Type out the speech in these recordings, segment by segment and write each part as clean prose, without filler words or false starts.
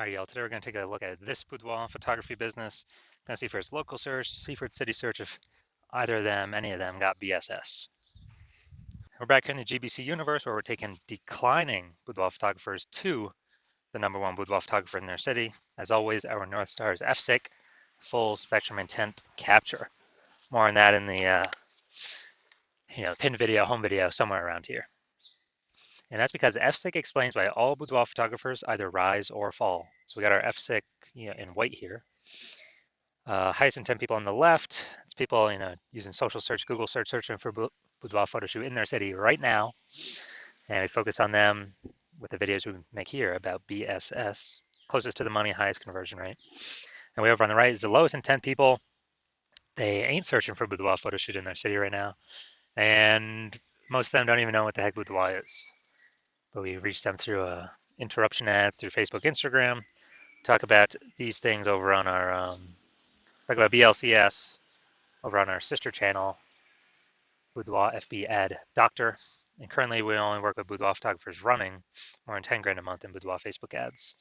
All right, y'all, today we're going to take a look at this boudoir photography business. Going to see for its local search, see for its city search if either of them, any of them got BSS. We're back in the GBC universe where we're taking declining boudoir photographers to the #1 boudoir photographer in their city. As always, our North Star is FSIC, full spectrum intent capture. More on that in the pin video, home video, somewhere around here. And that's because FSIC explains why all boudoir photographers either rise or fall. So we got our FSIC in white here. Highest intent people on the left, it's people using social search, Google searching for boudoir photo shoot in their city right now. And we focus on them with the videos we make here about BSS, closest to the money, highest conversion rate. And way over on the right is the lowest intent people. They ain't searching for boudoir photo shoot in their city right now. And most of them don't even know what the heck boudoir is. But we reach them through interruption ads, through Facebook, Instagram, talk about these things over on our, talk about BLCS over on our sister channel, Boudoir FB Ad Doctor. And currently we only work with boudoir photographers running more than 10 grand a month in boudoir Facebook ads.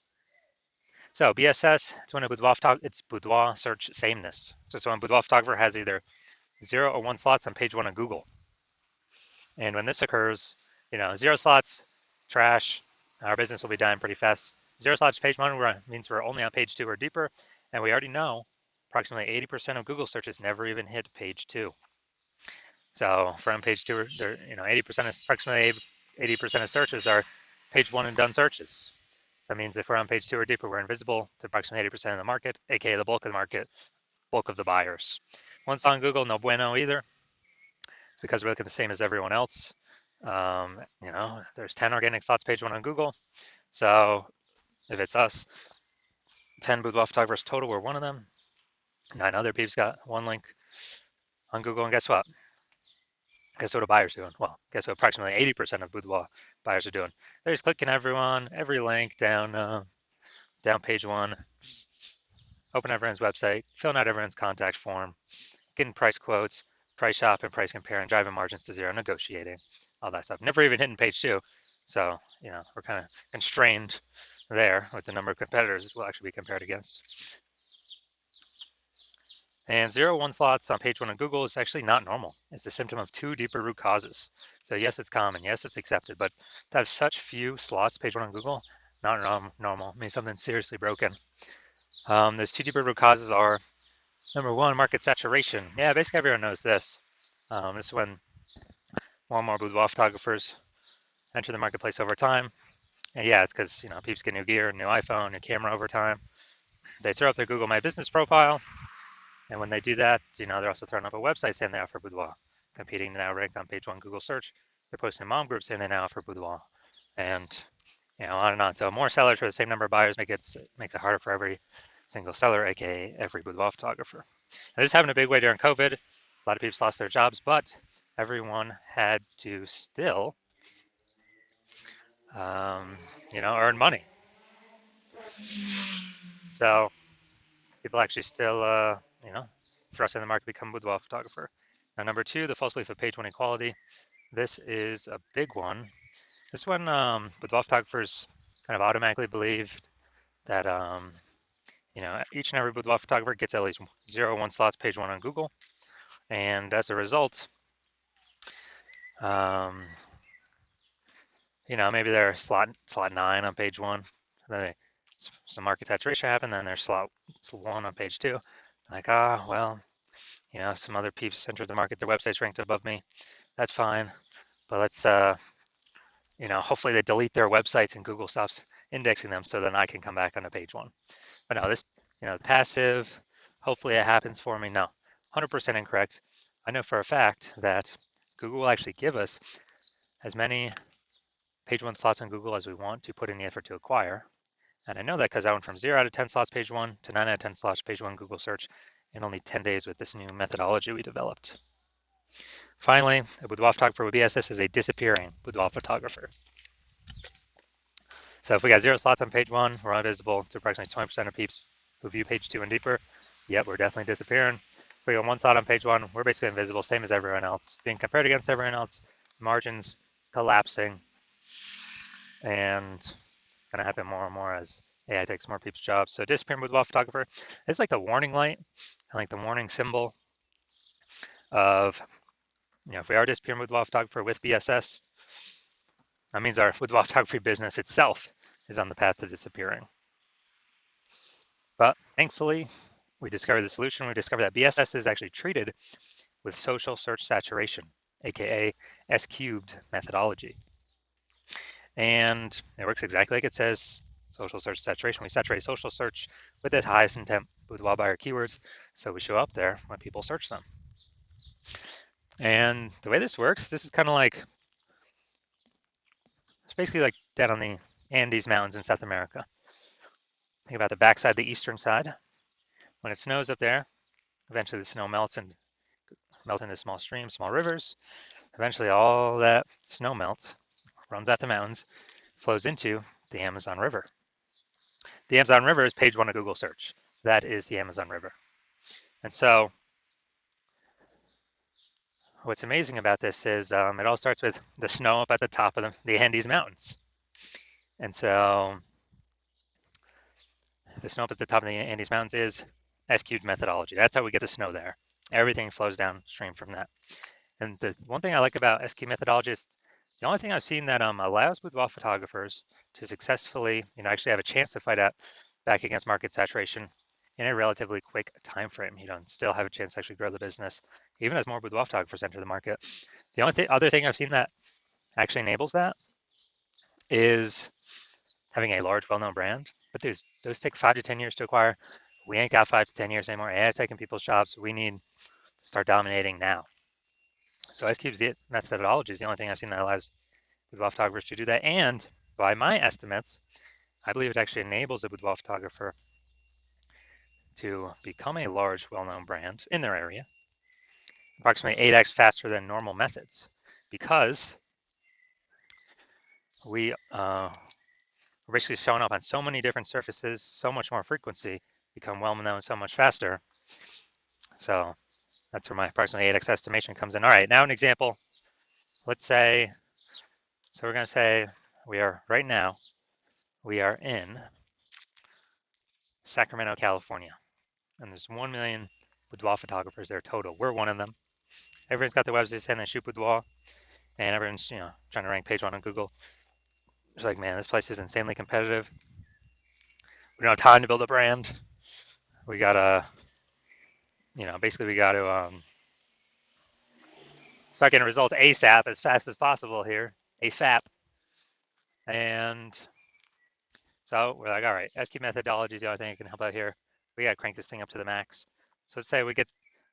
So BSS, it's boudoir search sameness. So when a boudoir photographer has either 0 or 1 slots on page 1 of Google. And when this occurs, 0 slots, trash, our business will be dying pretty fast. 0 slots page 1 means we're only on page 2 or deeper. And we already know approximately 80% of Google searches never even hit page 2. So from page 2, 80% of approximately 80% of searches are page 1 and done searches. That means if we're on page 2 or deeper, we're invisible to approximately 80% of the market, aka the bulk of the market, bulk of the buyers. Once on Google, no bueno either. It's because we're looking the same as everyone else. There's 10 organic slots page 1 on Google. So if it's us, 10 boudoir photographers total, we're one of them. 9 other peeps got 1 link on Google, and guess what? Guess what a buyer's doing? Well, guess what approximately 80% of boudoir buyers are doing? They're just clicking every link down page 1, open everyone's website, filling out everyone's contact form, getting price quotes, price shop and price compare, and driving margins to 0, negotiating, all that stuff. Never even hitting page 2. So, we're kind of constrained there with the number of competitors we'll actually be compared against. And 0, 1 slots on page 1 of Google is actually not normal. It's a symptom of 2 deeper root causes. So yes, it's common. Yes, it's accepted. But to have such few slots page 1 on Google, not normal. It means something's seriously broken. Those 2 deeper root causes are, number 1, market saturation. Yeah, basically everyone knows this. This is when more and more boudoir photographers enter the marketplace over time. And yeah, it's because peeps get new gear, new iPhone, new camera over time. They throw up their Google My Business profile. And when they do that, they're also throwing up a website saying they offer boudoir, competing to now rank on page 1 Google search. They're posting mom groups saying they now offer boudoir, and on and on. So more sellers for the same number of buyers makes it harder for every single seller, aka every boudoir photographer. And this happened a big way during COVID. A lot of people lost their jobs, but everyone had to still, earn money. So people actually still, thrust in the market, become a boudoir photographer. Now, number 2, the false belief of page 1 equality. This is a big one. This one, boudoir photographers kind of automatically believe that, each and every boudoir photographer gets at least 0, 1 slots page 1 on Google. And as a result, maybe they're slot 9 on page 1. Then some market saturation happened, then there's slot 1 on page 2. Like, some other peeps entered the market, their website's ranked above me. That's fine. But let's, hopefully they delete their websites and Google stops indexing them so then I can come back onto page 1. But no, this, passive, hopefully it happens for me. No, 100% incorrect. I know for a fact that Google will actually give us as many page 1 slots on Google as we want to put in the effort to acquire. And I know that because I went from 0 out of 10 slots page 1 to 9 out of 10 slots page 1 Google search in only 10 days with this new methodology we developed. Finally, a boudoir photographer with BSS is a disappearing boudoir photographer. So if we got 0 slots on page 1, we're invisible to approximately 20% of peeps who view page 2 and deeper. Yep, we're definitely disappearing. If we got 1 slot on page 1, we're basically invisible, same as everyone else. Being compared against everyone else, margins collapsing, and going to happen more and more as AI takes more people's jobs. So disappearing boudoir photographer is like the warning light, like the warning symbol of, if we are disappearing boudoir photographer with BSS, that means our boudoir photography business itself is on the path to disappearing. But thankfully, we discovered the solution. We discovered that BSS is actually treated with social search saturation, aka S-cubed methodology. And it works exactly like it says, social search saturation. We saturate social search with the highest intent boudoir buyer keywords, so we show up there when people search them. And the way this works, this is kind of like, it's basically like down on the Andes Mountains in South America. Think about the backside, the eastern side. When it snows up there, eventually the snow melts and melts into small streams, small rivers. Eventually all that snow melts, runs out the mountains, flows into the Amazon River. The Amazon River is page 1 of Google search. That is the Amazon River. And so what's amazing about this is it all starts with the snow up at the top of the Andes Mountains. And so the snow up at the top of the Andes Mountains is S-cubed methodology. That's how we get the snow there. Everything flows downstream from that. And the one thing I like about SQ methodology is the only thing I've seen that allows boudoir photographers to successfully, actually have a chance to fight out back against market saturation in a relatively quick time frame. Still have a chance to actually grow the business, even as more boudoir photographers enter the market. The only other thing I've seen that actually enables that is having a large, well-known brand. But those take 5 to 10 years to acquire. We ain't got 5 to 10 years anymore. AI's taking people's jobs. We need to start dominating now. So S-Cube's methodology is the only thing I've seen that allows boudoir photographers to do that. And by my estimates, I believe it actually enables a boudoir photographer to become a large, well-known brand in their area, approximately 8x faster than normal methods, because we're basically showing up on so many different surfaces, so much more frequency, become well-known so much faster. So that's where my approximately 8x estimation comes in. All right, now an example. Let's say, so we're going to say right now, we are in Sacramento, California, and there's 1 million boudoir photographers there total. We're one of them. Everyone's got their websites saying they shoot boudoir, and everyone's trying to rank page 1 on Google. It's like, man, this place is insanely competitive. We don't have time to build a brand. We gotta, basically we got to start getting results ASAP, as fast as possible here, AFAP. And so we're like, all right, SQ methodology is the only thing that can help out here. We got to crank this thing up to the max. So let's say we're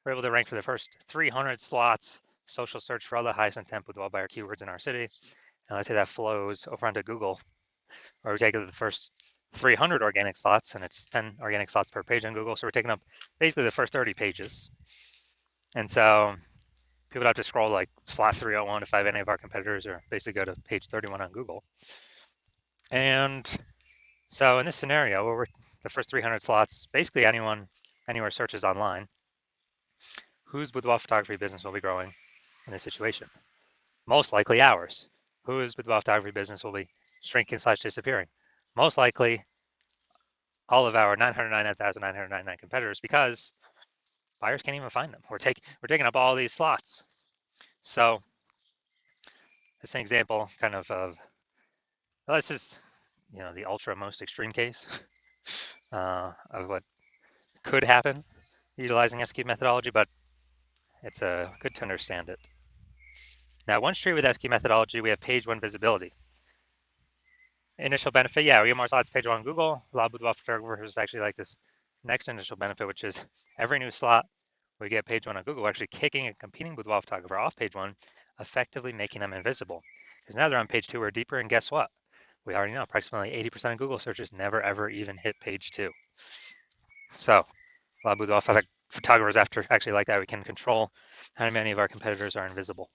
able to rank for the first 300 slots, social search for all the highest intent boudoir buyer keywords in our city. And let's say that flows over onto Google, or we take the first 300 organic slots, and it's 10 organic slots per page on Google. So we're taking up basically the first 30 pages. And so people don't have to scroll like slot 301 to find any of our competitors, or basically go to page 31 on Google. And so in this scenario, where we're the first 300 slots, basically anywhere searches online, whose boudoir photography business will be growing in this situation? Most likely ours. Whose boudoir photography business will be shrinking / disappearing? Most likely all of our 999,999 competitors, because buyers can't even find them. We're taking up all these slots. So this is an example kind of well, this is the ultra most extreme case of what could happen utilizing SQ methodology, but it's good to understand it. Now, one street with SQ methodology, we have page 1 visibility. Initial benefit, yeah, we get more slots page 1 on Google. A lot of boudoir photographers actually like this next initial benefit, which is every new slot we get page 1 on Google, actually kicking a competing boudoir photographer off page 1, effectively making them invisible. Because now they're on page 2 or deeper, and guess what? We already know approximately 80% of Google searches never ever even hit page 2. So a lot of boudoir photographers actually like that. We can control how many of our competitors are invisible.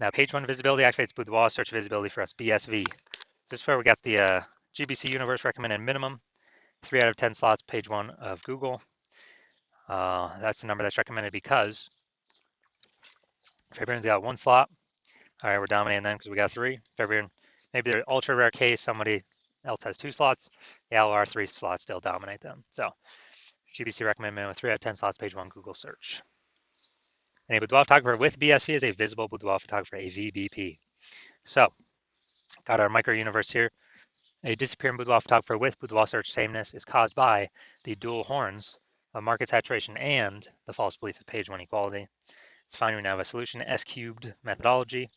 Now, page 1 visibility activates boudoir search visibility for us, BSV. This is where we got the GBC Universe recommended minimum, 3 out of 10 slots, page 1 of Google. That's the number that's recommended because if everyone's got 1 slot, all right, we're dominating them because we got 3. If everyone, maybe they're ultra rare case, somebody else has 2 slots, the LR3 slots still dominate them. So GBC recommend minimum 3 out of 10 slots, page 1 Google search. And a boudoir photographer with BSV is a visible boudoir photographer, a VBP. So got our micro universe here. A disappearing boudoir photographer with boudoir search sameness is caused by the dual horns of market saturation and the false belief of page 1 equality. It's fine, we now have a solution, S cubed methodology.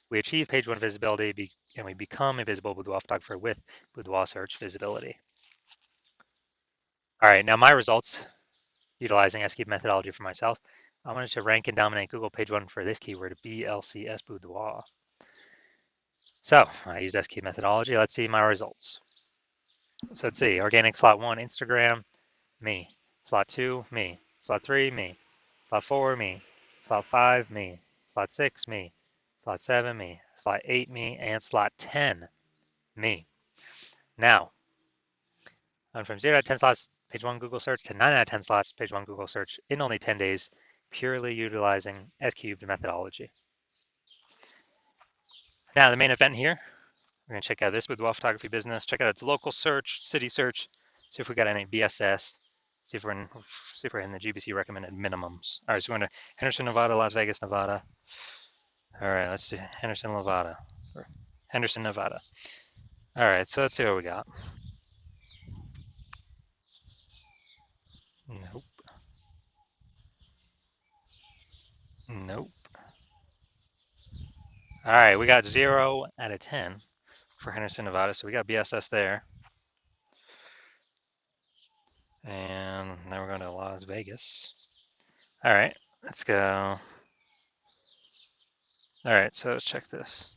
We achieve page 1 visibility and we become a visible boudoir photographer with boudoir search visibility. All right, now my results utilizing S cubed methodology for myself. I wanted to rank and dominate Google page 1 for this keyword, BLCS boudoir. So I used S cubed methodology. Let's see my results. So let's see, organic slot 1, Instagram, me. Slot 2, me. Slot 3, me. Slot 4, me. Slot 5, me. Slot 6, me. Slot 7, me. Slot 8, me. And slot 10, me. Now, I'm from 0 out of 10 slots, page 1 Google search, to 9 out of 10 slots, page 1 Google search in only 10 days, purely utilizing S cubed methodology. Now, the main event here, we're going to check out this boudoir photography business, check out its local search, city search, see if we got any BSS, see if we're in the GBC recommended minimums. All right, so we're going to Henderson, Nevada, Las Vegas, Nevada. All right, let's see, Henderson, Nevada. Henderson, Nevada. All right, so let's see what we got. Nope. Nope. All right, we got 0 out of 10 for Henderson, Nevada, so we got BSS there. And now we're going to Las Vegas. All right, let's go. All right, so let's check this.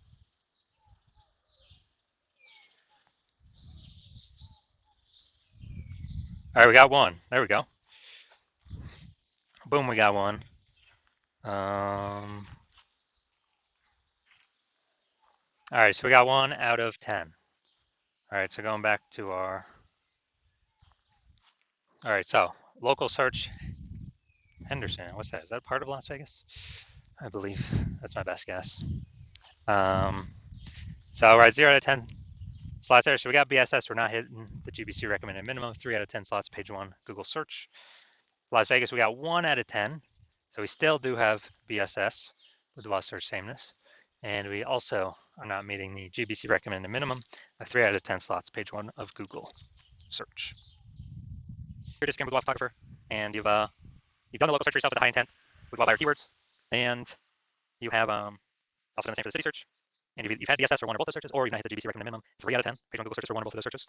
All right, we got one. There we go. Boom, we got one. All right, so we got 1 out of 10. All right, so going back to our. All right, so local search, Henderson. What's that? Is that part of Las Vegas? I believe that's my best guess. So all right, 0 out of 10 slots there. So we got BSS. We're not hitting the GBC recommended minimum. 3 out of 10 slots, page 1 Google search. Las Vegas, we got 1 out of 10. So we still do have BSS with the search sameness. And we also are not meeting the GBC recommended minimum of 3 out of 10 slots, page 1 of Google search. You're just a Boudoir photographer, and you've done the local search yourself with the high intent with buyer keywords, and you have also done the same for the city search. And you've had BSS for 1 or both those searches, or you've not hit the GBC recommended minimum 3 out of 10 page 1 Google searches for 1 or both of those searches.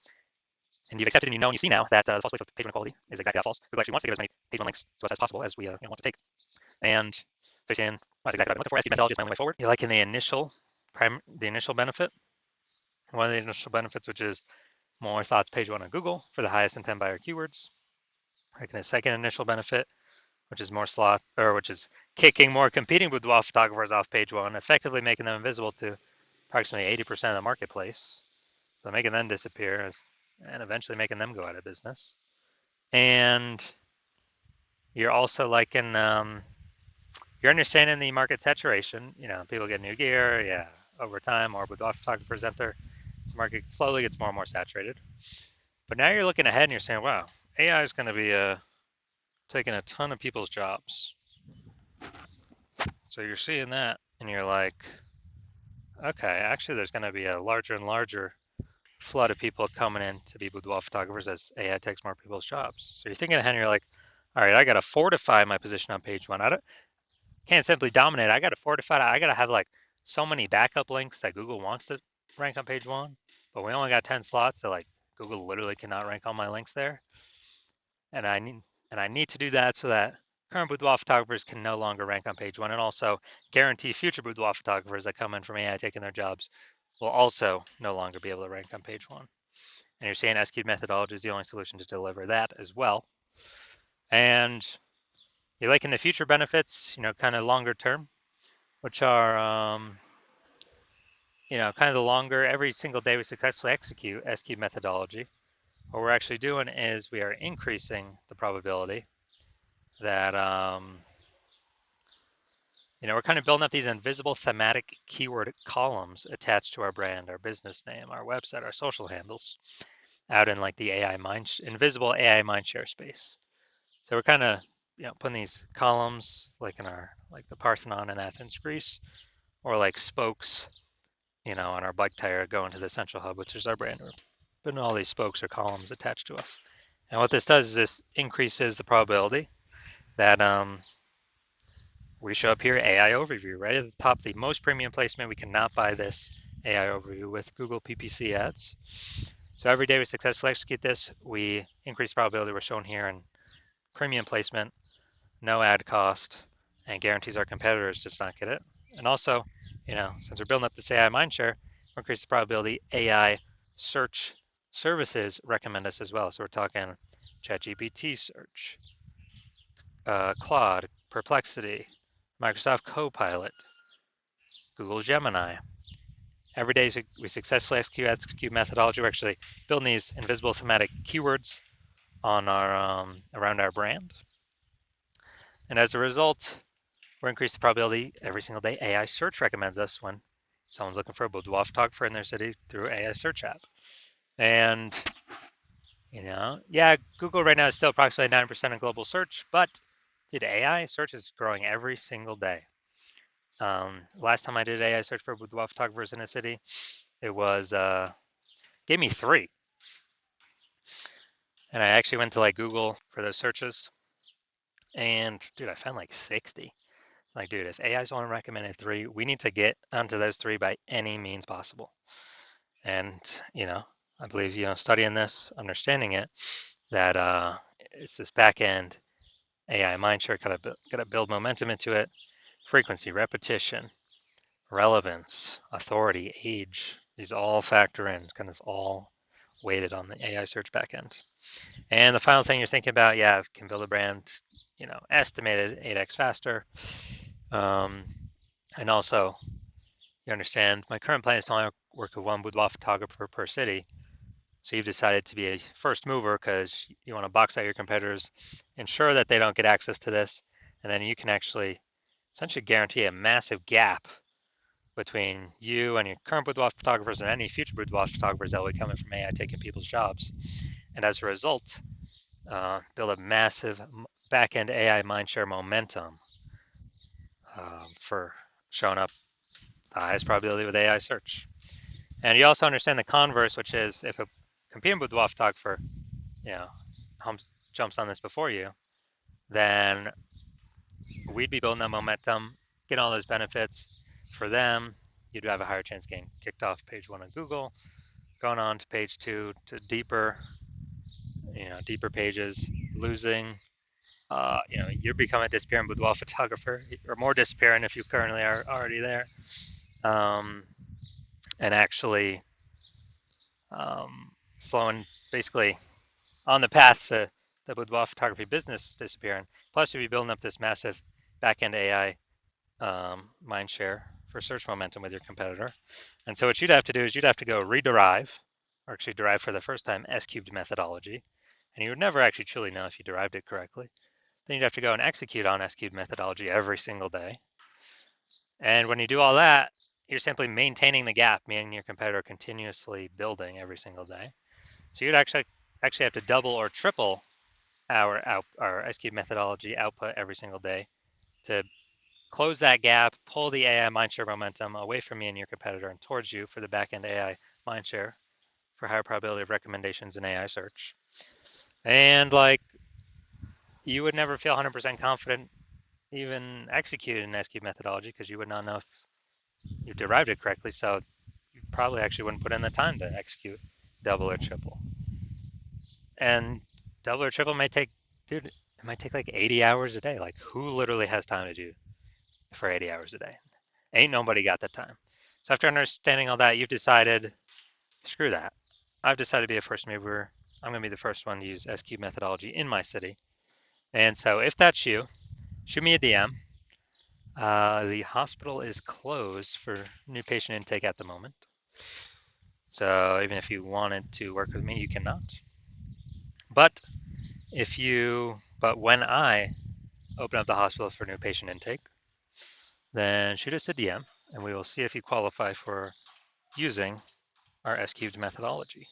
And you've accepted and you know and you see now that the false belief of page 1 equality is exactly that false. Google actually wants to give as many page 1 links to us as possible as we want to take. And so you're saying, well, that's exactly what I'm looking for. SQ methodology is my only way forward. You're liking the initial benefit. One of the initial benefits, which is more slots page 1 on Google for the highest intent buyer keywords. Liking the second initial benefit, which is more which is kicking more competing boudoir photographers off page 1, effectively making them invisible to approximately 80% of the marketplace. So making them disappear and eventually making them go out of business. And you're also liking, you're understanding the market saturation. You know, people get new gear, yeah, over time, more boudoir photographers enter. This market slowly gets more and more saturated. But now you're looking ahead and you're saying, wow, AI is going to be taking a ton of people's jobs. So you're seeing that and you're like, okay, actually there's going to be a larger and larger flood of people coming in to be boudoir photographers as AI takes more people's jobs. So you're thinking ahead and you're like, all right, I got to fortify my position on page 1. Can't simply dominate. I got to fortify it. I got to have like so many backup links that Google wants to rank on page 1, but we only got 10 slots, so like Google literally cannot rank all my links there. And I need to do that so that current boudoir photographers can no longer rank on page 1, and also guarantee future boudoir photographers that come in from AI taking their jobs will also no longer be able to rank on page 1. And you're saying S-cubed methodology is the only solution to deliver that as well. And you're liking the future benefits, kind of longer term, which are, kind of the longer, every single day we successfully execute S-cubed methodology. What we're actually doing is we are increasing the probability that We're kind of building up these invisible thematic keyword columns attached to our brand, our business name, our website, our social handles, out in like the invisible AI mindshare space. So we're kind of putting these columns like in our like the Parthenon in Athens, Greece, or like spokes, on our bike tire going to the central hub, which is our brand. We're putting all these spokes or columns attached to us. And what this does is this increases the probability that we show up here, AI overview, right at the top, the most premium placement. We cannot buy this AI overview with Google PPC ads. So every day we successfully execute this, we increase the probability we're shown here in premium placement, no ad cost, and guarantees our competitors does not get it. And also, since we're building up this AI mindshare, we increase the probability AI search services recommend us as well. So we're talking ChatGPT search, Claude, Perplexity, Microsoft Copilot, Google Gemini. Every day we successfully execute methodology. We're actually building these invisible thematic keywords on our around our brand. And as a result, we're increasing the probability every single day AI search recommends us when someone's looking for a boudoir photographer in their city through AI search app. And, Google right now is still approximately 9% of global search, but dude, AI search is growing every single day. Last time I did AI search for boudoir photographers in a city, it was gave me 3. And I actually went to like Google for those searches, and dude, I found like 60. Like, dude, if AI's only recommended 3, we need to get onto those 3 by any means possible. And I believe studying this, understanding it, that it's this back end AI mindshare, gotta build momentum into it, frequency, repetition, relevance, authority, age. These all factor in, kind of all weighted on the AI search backend. And the final thing you're thinking about, can build a brand, estimated 8x faster. And also, you understand, my current plan is to only work with one boudoir photographer per city. So you've decided to be a first mover because you want to box out your competitors, ensure that they don't get access to this, and then you can actually essentially guarantee a massive gap between you and your current boudoir photographers and any future boudoir photographers that will be coming from AI taking people's jobs. And as a result, build a massive back-end AI mindshare momentum for showing up the highest probability with AI search. And you also understand the converse, which is if a competing boudoir photographer, jumps on this before you, then we'd be building that momentum, getting all those benefits for them. You'd have a higher chance getting kicked off page 1 on Google, going on to page 2 to deeper pages, losing. You're becoming a disappearing boudoir photographer, or more disappearing if you currently are already there, and actually slowing, basically on the path to the boudoir photography business disappearing. Plus, you'll be building up this massive back-end AI mind share for search momentum with your competitor. And so what you'd have to do is you'd have to go rederive, or actually derive for the first time, S-cubed methodology. And you would never actually truly know if you derived it correctly. Then you'd have to go and execute on S-cubed methodology every single day. And when you do all that, you're simply maintaining the gap, meaning your competitor continuously building every single day. So you'd actually have to double or triple our S-cubed methodology output every single day to close that gap, pull the AI mindshare momentum away from me and your competitor and towards you for the back-end AI mindshare for higher probability of recommendations in AI search. And you would never feel 100% confident even executing an S-cubed methodology because you would not know if you derived it correctly. So you probably actually wouldn't put in the time to execute double or triple. And double or triple might take like 80 hours a day. Like, who literally has time to do for 80 hours a day? Ain't nobody got the time. So after understanding all that, you've decided, screw that. I've decided to be a first mover. I'm going to be the first one to use S-cubed methodology in my city. And so if that's you, shoot me a DM. The hospital is closed for new patient intake at the moment. So even if you wanted to work with me, you cannot. But when I open up the hospital for new patient intake, then shoot us a DM and we will see if you qualify for using our S cubed methodology.